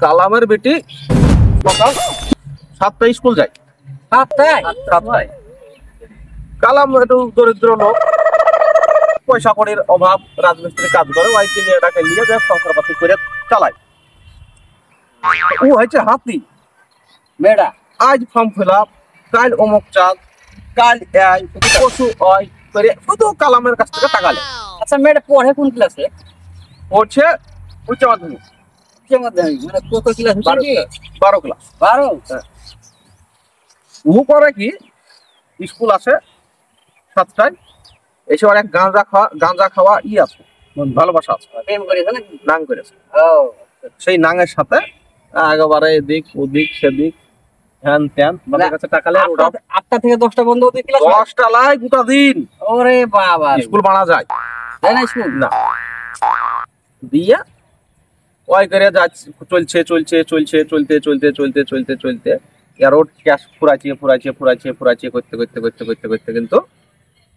কালামের বেটি সকাল 7টায় স্কুল যায়। 7টায়। কালাম একটু দরিদ্র লোক, পয়সা কড়ির অভাব, রাজমিস্ত্রি কাজ করে, ওই মেয়েটাকে নিয়ে যায় সংসারপাতি করে চালায়। ও হয়েছে হাতি মেয়েটা, আজ ফর্ম ফিল আপ, কাল অমুক চাঁদ, কাল পশু হয় করে শুধু কালামের কাছ থেকে টাকা নেয়। আচ্ছা মেয়েটা পড়ে কোন ক্লাসে? পড়ছে উচ্চ মাধ্যমিক। মানে কত ক্লাস? 12 ক্লাস। 12? ও করে কি, স্কুল আসে 7টায়, এসে অনেক গাঁজা খাওয়া আছে, ভালোবাসা আছে, প্রেম করেছে নাকি? নাং করেছে। ও সেই নাঙের সাথে একেবারে এদিক ওদিক সেদিক হ্যান ত্যান, বাবার কাছে টাকা লে। 8টা থেকে 10টা বন্ধ হতে ক্লাস? 10টা লাই গোটা দিন। ওরে বাবা, স্কুল বানা যায় তাই না? স্কুল না দিয়ে ওই করে চলছে চলতে এর ক্যাশ ফুরাইছে করতে কিন্তু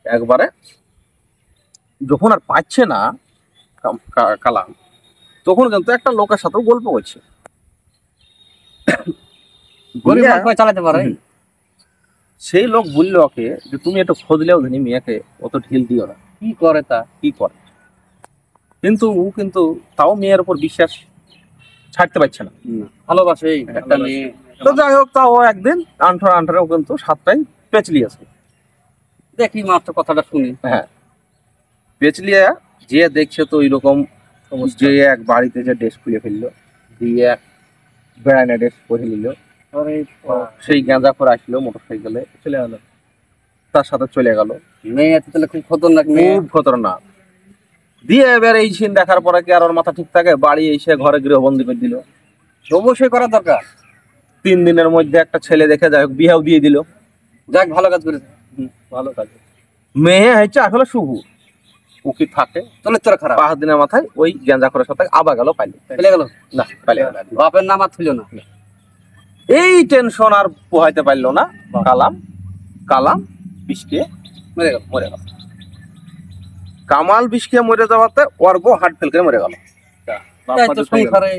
একবারে যখন আর পাচ্ছে না কালাম, তখন কিন্তু একটা লোকের সাথে গল্প করছে। চালাতে পারে। সেই লোক বললো ওকে যে তুমি একটু খোঁজ লেও ধনি মেয়েকে, অত ঢিল দিও না। কি করে তা? কি করে কিন্তু ও কিন্তু তাও মেয়ের উপর বিশ্বাস ছাড়তে পারছে না। ভালোবাসে একটা মেয়ে। তো যাই হোক, তাও একদিন আন্টারে ও কিন্তু 7টায় পেঁচলিয়েছে। দেখি মাত্র কথাটা শুনি। হ্যাঁ, পেঁচলিয়ে যে দেখছে তো ওইরকম, যে এক বাড়িতে যে ড্রেস খুলে ফেললো, দিয়ে এক বেড়াইনা ড্রেস পরে নিল, সেই গাঁজা করে আসলো মোটরসাইকেলে চলে গেল, তার সাথে চলে গেল। মেয়ে তাহলে খুব খতরনাক, খুব খতরনাক। দিয়ে এবার এই সিন দেখার পরে কি আর ওর মাথা ঠিক থাকে? বাড়ি এসে ঘরে গৃহবন্দী করে দিল। অবশ্যই করা দরকার। 3 দিনের মধ্যে একটা ছেলে দেখে যাই হোক বিয়েও দিয়ে দিল। যাক, ভালো কাজ করেছে। ভালো কাজ। মেয়ে হয়েছে আসলে শুভ, ও কি থাকে চলে তোরা খারাপ। 5 দিনের মাথায় ওই গেঞ্জা করে সাথে আবার গেল, পেলে গেল না, পাইলে গেল। বাপের নাম আর ছিল না। এই টেনশন আর পোহাইতে পারলো না কালাম বিষকে মরে গেল। কামাল বিষকে মরে যাওয়াতে ওর বউ হার্ট ফেল করে মরে গেল। সংসারে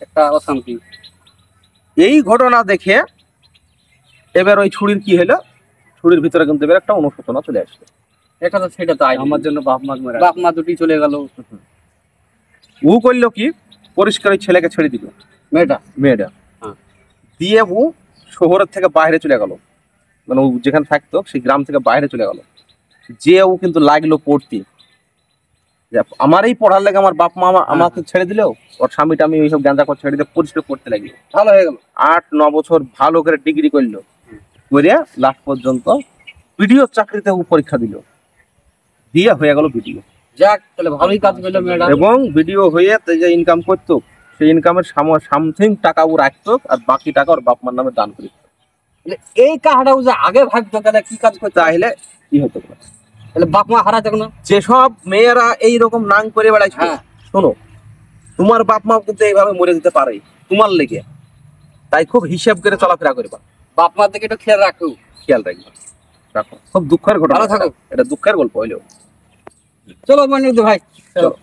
একটা অশান্তি। এই ঘটনা দেখে এবার ওই ছুরির কি হলো, ছুরির ভিতরে কিন্তু এবার একটা অনুশোচনা চলে আসলো। এটা তো সেটা তো আমার জন্য বাপ মা দুটি চলে গেল। ও করলো কি, পরিষ্কার ওই ছেলেকে ছেড়ে দিল, মেয়েটা দিয়ে ও শহরের থেকে বাইরে চলে গেল, মানে ও যেখানে থাকতো সেই গ্রাম থেকে বাইরে চলে গেল। যে ও কিন্তু লাগলো পড়তে, আমার এই পড়ার লেগে আমার বাপ মা আমাকে ছেড়ে দিল, ওর স্বামীটা আমি ওইসব গাঁজা করে ছেড়ে দিয়ে পরিষ্কার করতে লাগলো। ভালো হয়ে গেল। 8-9 বছর ভালো করে ডিগ্রি করলো, করে লাস্ট পর্যন্ত ভিডিও চাকরিতে ও পরীক্ষা দিল, দিয়ে হয়ে গেল ভিডিও। যাক, তাহলে ভালোই কাজ পেল ম্যাডাম। এবং ভিডিও হয়ে যে ইনকাম করতো, সেই ইনকামের সামথিং টাকা ও রাখতো, আর বাকি টাকা ওর বাপ মার নামে দান করিত। এই কাজটা যে আগে ভাবতো তাহলে কি কাজ করতে, তাহলে কি হতো? তাহলে বাপ মা হারা যাক না। যেসব মেয়েরা এইরকম নাং করে বেড়াইছে, শোনো, তোমার বাপ মা কিন্তু এইভাবে মরে যেতে পারে তোমার লেগে, তাই খুব হিসাব করে চলাফেরা করবা। বাপ মার দিকে একটু খেয়াল রাখো রাখো। খুব দুঃখের ঘটনা। ভালো থাকো। এটা দুঃখের গল্প হইলেও। চলো মনিরুদ্দিন ভাই, চলো।